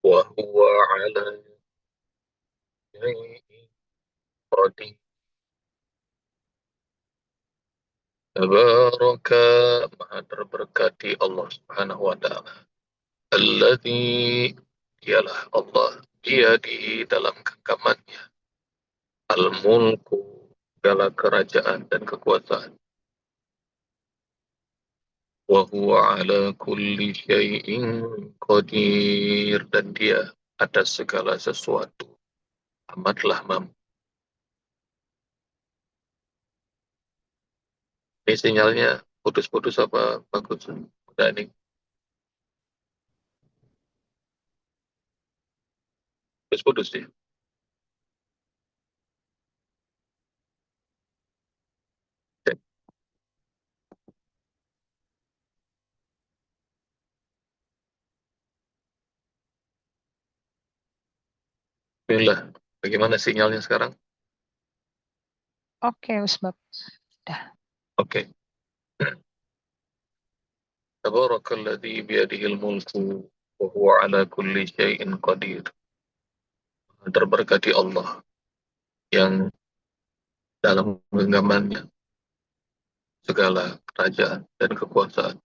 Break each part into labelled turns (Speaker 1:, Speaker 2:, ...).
Speaker 1: وهو على شيء قدير. Tabaraka, maha terberkati Allah Subhanahu wa Ta'ala. Alladzi, dialah Allah, dia di dalam genggamannya. Al-mulku, segala kerajaan dan kekuasaan. Wa huwa ala kulli syai'in qadir, dan dia atas segala sesuatu amatlah mampu. Ini sinyalnya putus-putus apa bagus? Udah nih. Putus-putus sih. Bismillah. Bagaimana sinyalnya sekarang?
Speaker 2: Oke, Usbab. Dah.
Speaker 1: Oke. Tabarakalladzi biyadihil mulku wa huwa ala kulli syai'in qadir. Terberkati Allah yang dalam genggamannya segala kerajaan dan kekuasaan.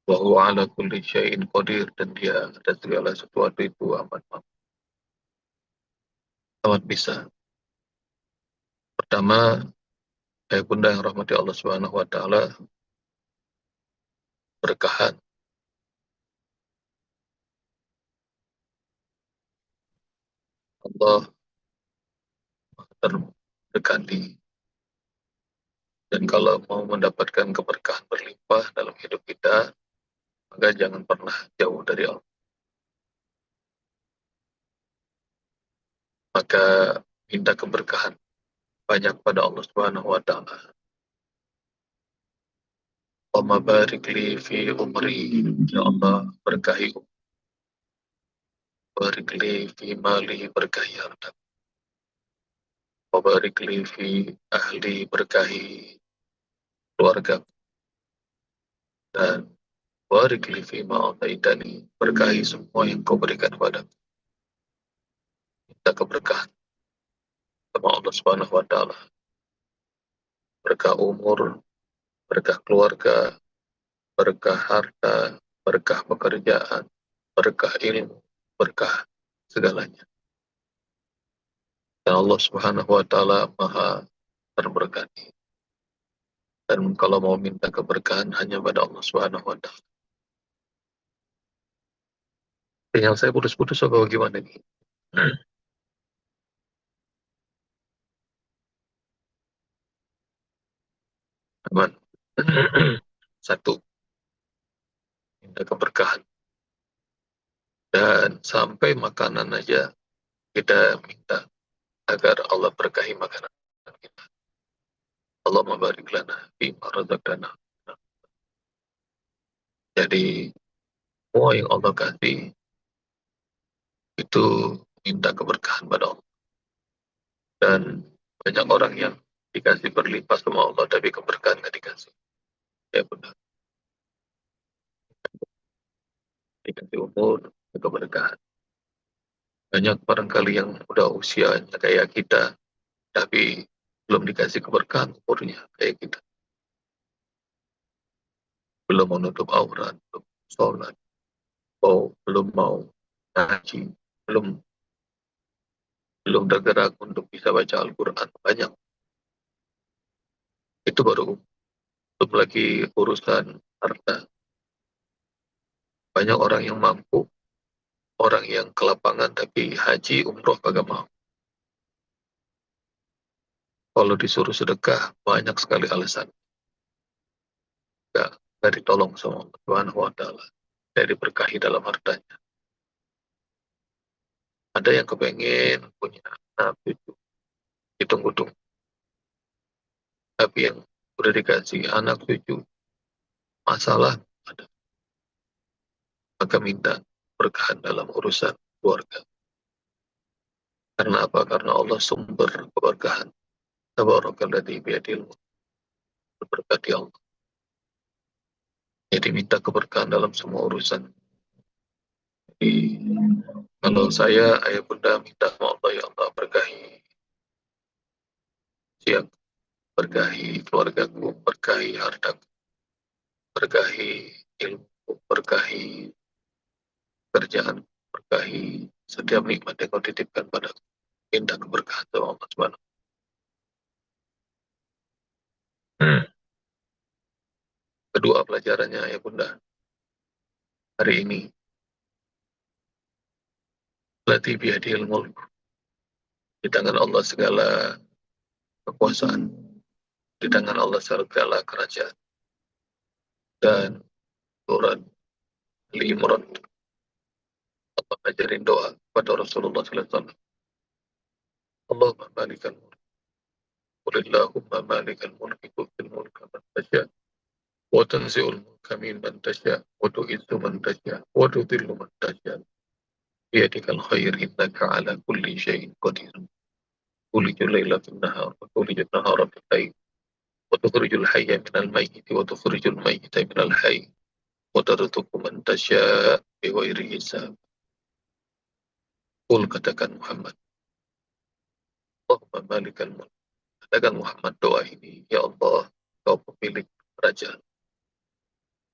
Speaker 1: Wa huwa ala kulli syai'in qadir, dan dia atas segala sesuatu itu amat mampu, amat bisa. Pertama, bunda yang rahmati Allah Subhanahu wa taala, berkahan Allah terdekati. Dan kalau mau mendapatkan keberkahan berlimpah dalam hidup kita, maka jangan pernah jauh dari Allah. Maka minta keberkahan banyak pada Allah Subhanahu wa taala. Allahumma barik li fi umri, ya Allah berkahi umri. Barik li fi mali, berkahi harta. Wa barik li fi ahli, berkahi keluarga. Dan barik li fi ma'ataitani, berkahi semua yang kau berikan padaku. Minta keberkahan sama Allah Subhanahu wa taala. Berkah umur, berkah keluarga, berkah harta, berkah pekerjaan, berkah ilmu, berkah segalanya. Dan Allah Subhanahu wa taala Maha terberkati. Dan kalau mau minta keberkahan hanya pada Allah Subhanahu wa taala. Yang saya putus-putus apa bagaimana nih? Aman. Satu, minta keberkahan. Dan sampai makanan aja kita minta agar Allah berkahi makanan kita. Allahumma barik lana fima razaqtana. Jadi semua yang Allah kasih itu minta keberkahan pada Allah. Dan banyak orang yang dikasih berlimpah sama Allah tapi keberkahan nggak dikasih. Ya benar. Dikasih umur, keberkahan. Banyak barangkali yang udah usianya kayak kita, tapi belum dikasih keberkahan umurnya kayak kita. Belum menutup aurat, belum sholat, belum mau ngaji, belum belum tergerak untuk bisa baca Al-Quran. Banyak. Itu baru belum lagi urusan harta. Banyak orang yang mampu, orang yang kelapangan tapi haji, umroh kagak mau. Kalau disuruh sedekah, banyak sekali alasan. Nggak ditolong sama Allah Subhanahu wa Ta'ala. Nggak diberkahi dalam hartanya. Ada yang kepengen punya anak cucu, hitung-hitung. Tapi yang udah dikasih anak cucu, masalah ada. Maka minta berkahan dalam urusan keluarga. Karena apa? Karena Allah sumber keberkahan. Tabarakalladzi biyadil mulk, berkati Allah. Jadi minta keberkahan dalam semua urusan. Kalau saya, ayah bunda minta sama Allah, ya Allah berkahi siang, berkahi keluargaku, berkahi hartaku, berkahi ilmu, berkahi kerjaan, berkahi setiap nikmat yang kau titipkan padaku. Minta keberkahan sama Allah Subhanahu. Kedua pelajarannya, ya bunda, hari ini latih biadil mulk, di tangan Allah segala kekuasaan, di tangan Allah segala kerajaan. Dan surat Ali Imran, Allah ajarin doa kepada Rasulullah SAW. Allahumma malikal mulk, Qulillahumma malikal mulki tu'til mulka man tasya, wa tanzi'ul mulka mimman tasya, wa tu'izzu man tasya, wa tudhillu man tasya. Biyadikal khair innaka ala kulli syai'in qadir. Tulijul laila fil nahar, wa tulijul nahara fil lail, wa tukhrijul hayya minal mayyiti, wa tukhrijul mayyita minal hayy, wa tarzuqu man tasya bighairi hisab. Qul, katakan Muhammad, Allahumma malikal mulk. Katakan Muhammad doa ini, ya Allah, kau pemilik kerajaan.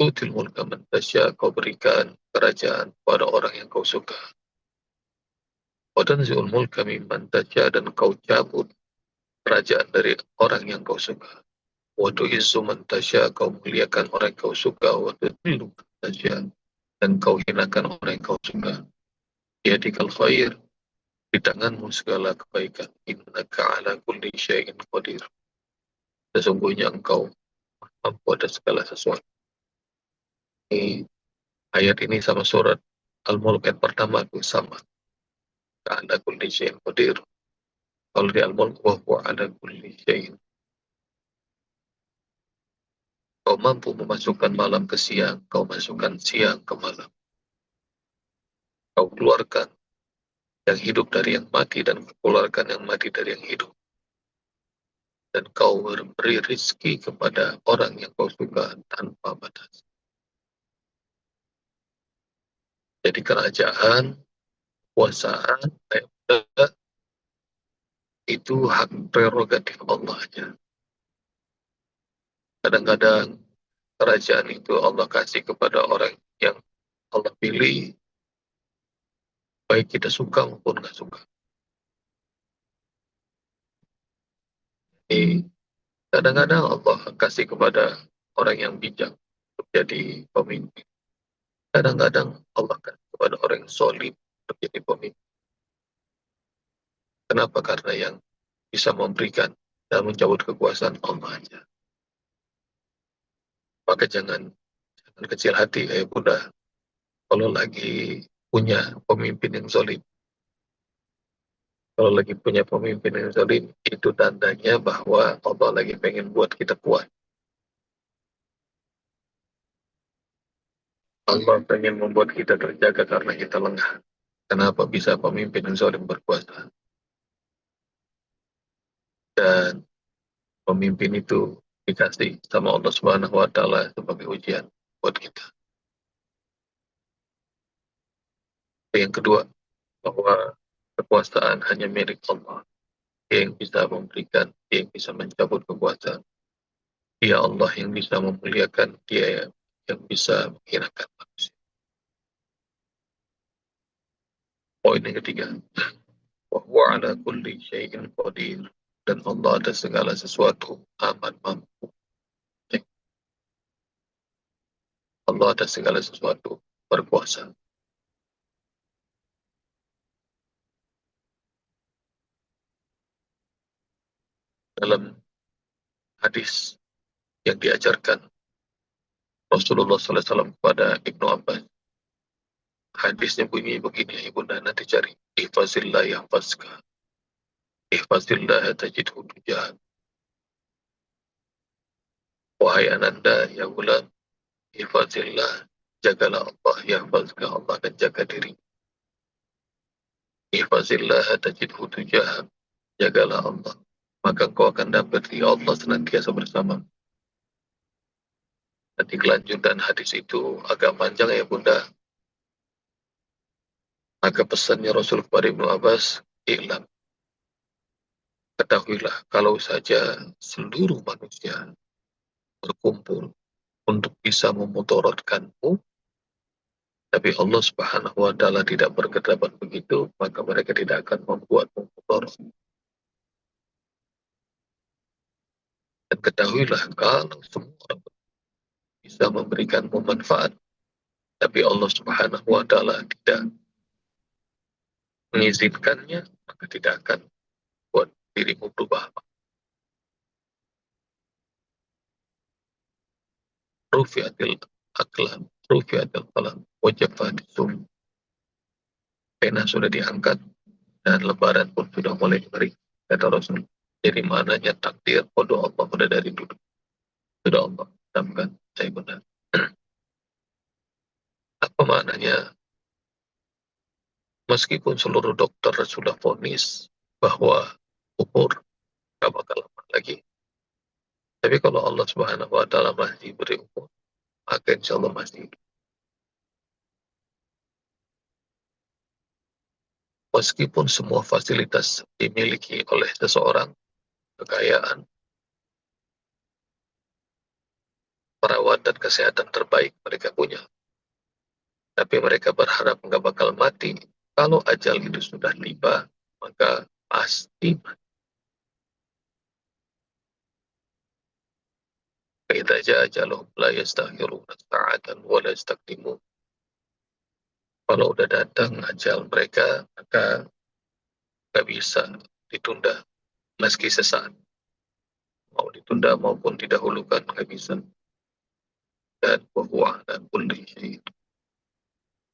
Speaker 1: Tutil mulka man tasya, kau berikan kerajaan pada orang yang kau suka. Wa tanzi'ul mulka mimman tasya, dan kau cabut kerajaan dari orang yang kau suka. Wa tu'izzu man tasya, kau muliakan orang yang kau suka. Wa tudhillu man tasya, dan kau hinakan orang yang kau suka. Biyadikal khair, di tanganmu segala kebaikan. Innaka ala kulli syai'in qadir. Sesungguhnya engkau mampu atas segala sesuatu. Ini, ayat ini sama surat Al-Mulk yang pertama itu sama. Ala kulli syai'in qadir. Kalau di Al-Mulk, wa huwa ala kulli syai'in. Kau mampu memasukkan malam ke siang, kau masukkan siang ke malam. Kau keluarkan yang hidup dari yang mati, dan keluarkan yang mati dari yang hidup. Dan kau beri rizki kepada orang yang kau suka tanpa batas. Jadi kerajaan, kuasaan, itu hak prerogatif Allah aja. Kadang-kadang kerajaan itu Allah kasih kepada orang yang Allah pilih, baik kita suka maupun nggak suka. Jadi kadang-kadang Allah kasih kepada orang yang bijak untuk jadi pemimpin. Kadang-kadang Allah kasih kepada orang yang solid untuk jadi pemimpin. Kenapa? Karena yang bisa memberikan dan mencabut kekuasaan Allah aja. Maka jangan kecil hati, Bunda, kalau lagi punya pemimpin yang solid. Kalau lagi punya pemimpin yang zalim, itu tandanya bahwa Allah lagi pengen buat kita kuat. Allah pengen membuat kita terjaga karena kita lengah. Kenapa bisa pemimpin yang zalim berkuasa? Dan pemimpin itu dikasih sama Allah Subhanahu wa Ta'ala sebagai ujian buat kita. Yang kedua, bahwa kekuasaan hanya milik Allah. Dia yang bisa memberikan, dia yang bisa mencabut kekuasaan. Dia Allah yang bisa memuliakan, dia yang bisa menghinakan manusia. Poin yang ketiga, wa huwa ala kulli syai'in qadir, dan Allah atas segala sesuatu amat mampu. Allah atas segala sesuatu berkuasa. Dalam hadis yang diajarkan Rasulullah SAW kepada Ibnu Abbas, hadisnya bunyi begini, Ibunda, nanti cari. Ihfazillah yahfazka, ihfazillah tajidhu tujahak. Wahai ananda ya gulam, ihfazillah, jagalah Allah, yahfazka, Allah akan jaga diri. Ihfazillah tajidhu tujahak, jagalah Allah, maka kau akan dapat Allah senantiasa bersama. Nanti kelanjutan hadis itu agak panjang, ya Bunda. Maka pesannya Rasul kepada Ibnu Abbas, "Ilam, ketahuilah kalau saja seluruh manusia berkumpul untuk bisa memudaratkanmu, tapi Allah Subhanahu wa taala tidak berkedapat begitu, maka mereka tidak akan membuatmu mudarat. Dan ketahuilah kalau semua orang bisa memberikanmu manfaat, tapi Allah Subhanahu wa taala tidak mengizinkannya, maka tidak akan buat dirimu berubah. Rufi'atil aqlam, rufi'atil qalam, wajafatis sum." Pena sudah diangkat dan lebaran pun sudah mulai diberi, kata Rasul. Jadi maknanya takdir pada Allah pada dari dulu. Sudah Allah tetapkan, saya benar. Apa maknanya? Meskipun seluruh dokter sudah vonis bahwa umur gak bakal lama lagi, tapi kalau Allah Subhanahu wa taala masih beri umur, maka insya Allah masih hidup. Meskipun semua fasilitas dimiliki oleh seseorang, kekayaan, perawat dan kesehatan terbaik mereka punya, tapi mereka berharap nggak bakal mati. Kalau ajal itu sudah tiba, maka pasti mati. Idza jaa ajaluhum la yastakhiruna sa'atan wa la yastaqdimun. Kalau udah datang ajal mereka, maka nggak bisa ditunda meski sesaat. Mau ditunda maupun didahulukan nggak bisa. Dan bahwa dan kulli syai',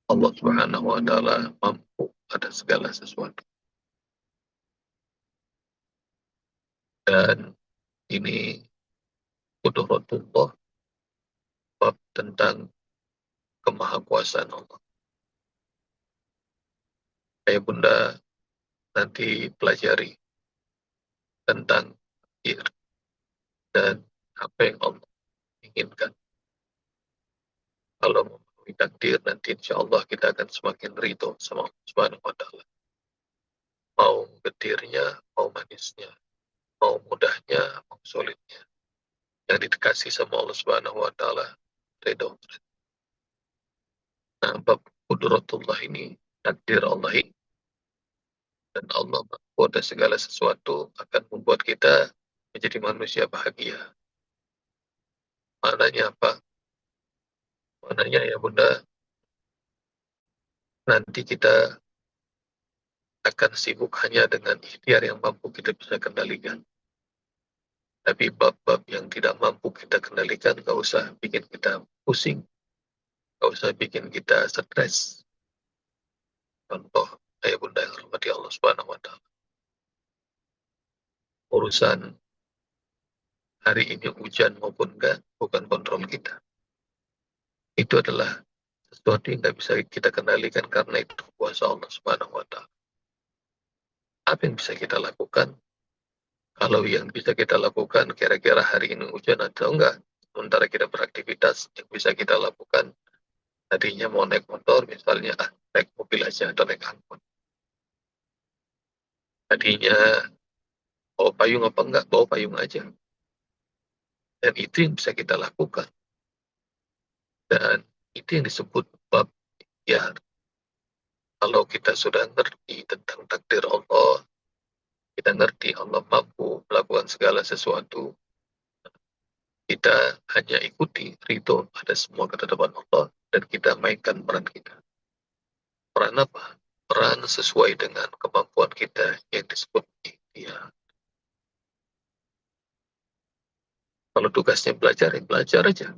Speaker 1: Allah Subhanahu wa taala mampu atas segala sesuatu. Dan ini qudratullah, bab tentang kemahakuasaan Allah. Ayah bunda nanti pelajari tentang takdir dan apa yang Allah inginkan. Kalau memenuhi takdir, nanti insya Allah kita akan semakin ridho sama Allah Subhanahu wa taala. Mau getirnya, mau manisnya, mau mudahnya, mau sulitnya. Yang dikasih sama Allah Subhanahu wa taala, ridho. Nah, bab qudratullah ini, takdir Allah ini, dan Allah pada segala sesuatu akan membuat kita menjadi manusia bahagia. Maknanya apa? Maknanya ya bunda, nanti kita akan sibuk hanya dengan ikhtiar yang mampu kita bisa kendalikan. Tapi bab-bab yang tidak mampu kita kendalikan, gak usah bikin kita pusing, gak usah bikin kita stres. Contoh, ayah bunda yang hormati Allah Subhanahu wa taala. Urusan hari ini hujan maupun enggak, bukan kontrol kita. Itu adalah sesuatu yang tidak bisa kita kendalikan karena itu kuasa Allah Subhanahu wa taala. Apa yang bisa kita lakukan? Kalau yang bisa kita lakukan kira-kira hari ini hujan atau enggak, sementara kita beraktivitas, yang bisa kita lakukan tadinya mau naik motor misalnya, naik mobil aja atau naik angkot. Tadinya bawa payung apa enggak, bawa payung aja. Dan itu yang bisa kita lakukan. Dan itu yang disebut bab ya. Kalau kita sudah ngerti tentang takdir Allah, kita ngerti Allah mampu melakukan segala sesuatu, kita hanya ikuti ridho pada semua ketetapan Allah dan kita mainkan peran kita. Peran apa? Peran sesuai dengan kemampuan kita yang disebut ikhtiar. Kalau tugasnya belajar, ya belajar aja.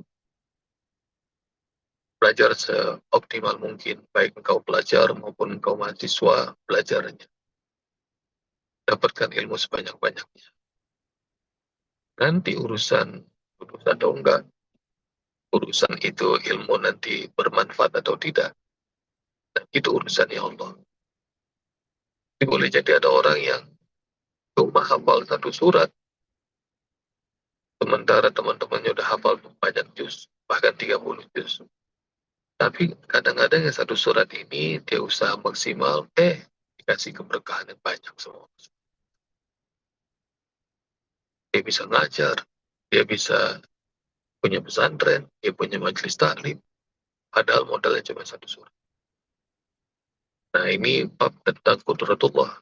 Speaker 1: Belajar seoptimal mungkin, baik engkau pelajar maupun engkau mahasiswa, belajarnya. Dapatkan ilmu sebanyak-banyaknya. Nanti urusan lulus atau enggak, urusan itu ilmu nanti bermanfaat atau tidak, dan itu urusannya Allah. Jadi boleh jadi ada orang yang cuma hafal satu surat, sementara teman-temannya udah hafal banyak juz, bahkan 30 juz. Tapi kadang-kadang yang satu surat ini dia usaha maksimal, dikasih keberkahan yang banyak semua. Dia bisa ngajar, dia bisa punya pesantren, dia punya majelis taklim, padahal modalnya cuma satu surat. Nah ini bab tentang kudratullah,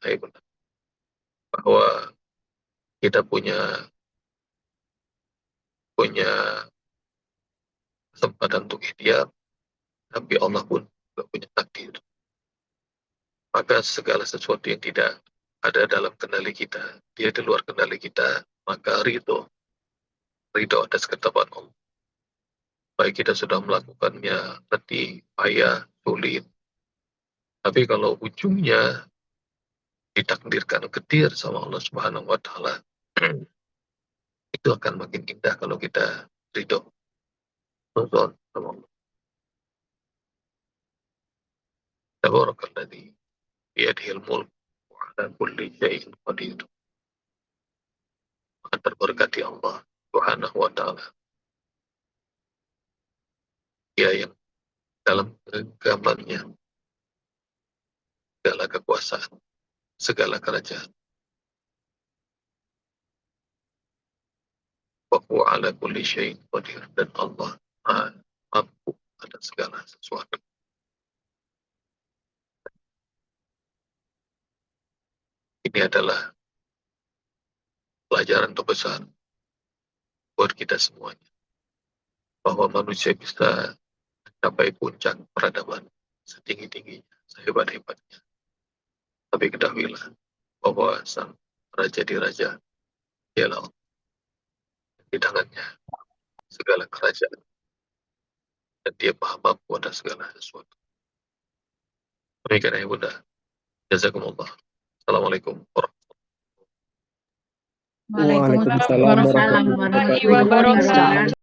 Speaker 1: bahwa kita punya kesempatan untuk ikhtiar, tapi Allah pun juga punya takdir. Maka segala sesuatu yang tidak ada dalam kendali kita, dia di luar kendali kita, maka ridho atas ketetapan Allah. Baik kita sudah melakukannya letih, payah, sulit, tapi kalau ujungnya ditakdirkan getir sama Allah Subhanahu wa taala, itu akan makin indah kalau kita ridho nuzul sama Allah. Tabarakalladzi biyadihil mulk wa ala kulli syai'in qadir. Maka terberkati Allah Subhanahu wa taala. Dia yang dalam genggamannya segala kekuasaan, segala kerajaan. Wa huwa ala kulli syai'in qadir, dan Allah mampu atas segala sesuatu. Ini adalah pelajaran terbesar buat kita semuanya, bahwa manusia bisa mencapai puncak peradaban setinggi-tingginya, sehebat-hebatnya. Tapi ketahuilah bahwa sang raja di raja ialah Allah. Di tangannya segala kerajaan, dan dia maha mampu atas segala sesuatu. Demikian ya Bunda. Jazakumullah. Assalamualaikum warahmatullahi
Speaker 2: Waalaikumsalam
Speaker 3: Waalaikumsalam
Speaker 2: warahmatullahi
Speaker 3: warahmatullahi
Speaker 2: wabarakatuh.
Speaker 3: wabarakatuh.